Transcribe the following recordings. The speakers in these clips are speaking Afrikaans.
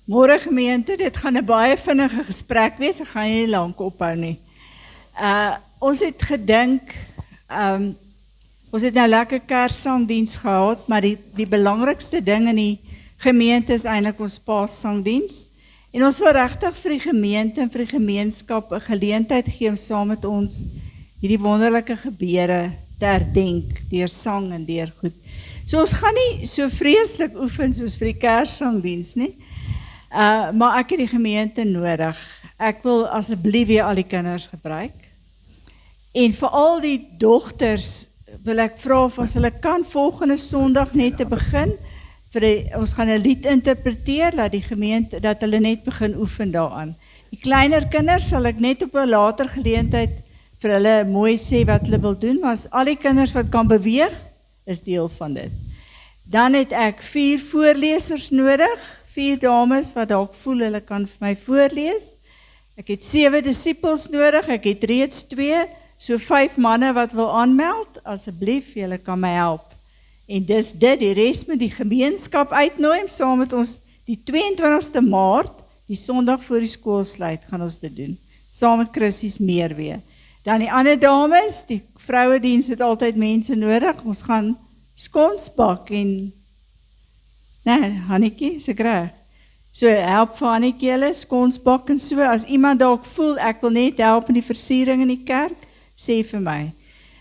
Môre gemeente, dit gaan 'n baie vinnige gesprek wees, ek gaan nie lank ophou nie. Ons het gedink, ons het nou lekker Kerssangdiens gehad, maar die belangrikste ding in die gemeente is eintlik ons Paassangdiens. En ons wil regtig vir die gemeente en vir die gemeenskap 'n geleentheid gee om saam met ons hierdie wonderlike gebeure te herdenk, deur sang en deur goed. So ons gaan nie so vreeslik oefen soos vir die Kerssangdiens nie, maar ek het die gemeente nodig. Ek wil asseblief weer al die kinders gebruik. En vir al die dogters wil ek vra of as hulle kan volgende Sondag net te begin, ons gaan 'n lied interpreteer, dat hulle net begin oefen daaraan. Die kleiner kinders sal ek net op 'n later geleentheid vir hulle mooi sê wat hulle wil doen, maar as al die kinders wat kan beweeg, is deel van dit. Dan het ek 4 voorlesers nodig, 4 dames wat dalk voel hulle kan vir my voorlees. Ek het 7 disippels nodig, ek het reeds 2, so 5 manne wat wil aanmeld, asseblief, julle kan my help. En dis dit, die res moet die gemeenskap uitnooi, saam met ons die 22ste Maart, die Sondag voor die skool sluit, gaan ons dit doen, saam met Chrissies Meerwee. Dan die ander dames, die vrouediens het altyd mense nodig, ons gaan skons bak en, Hannetjie, is ek reg? So help vir Hannetjie hulle, skons bak en so, as iemand dalk voel, ek wil net help in die versiering in die kerk, sê vir my.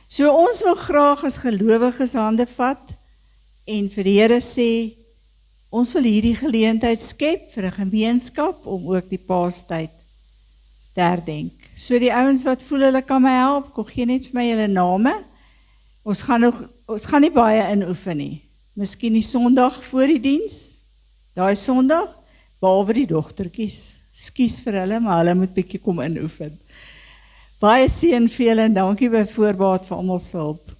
So ons wil graag as gelowiges hande vat, en vir die Here sê, ons wil hierdie geleentheid skep vir 'n gemeenskap, om ook die Paastyd te herdenk. So die ouens wat voel hulle kan my help, kom gee net vir my julle name. Ons gaan nie baie inoefen nie. Miskien die Sondag voor die diens, daai Sondag, behalwe die dogtertjies. Skus vir hulle, maar hulle moet bietjie kom inoefen. Baie seën vir julle en dankie by voorbaat vir almal se hulp.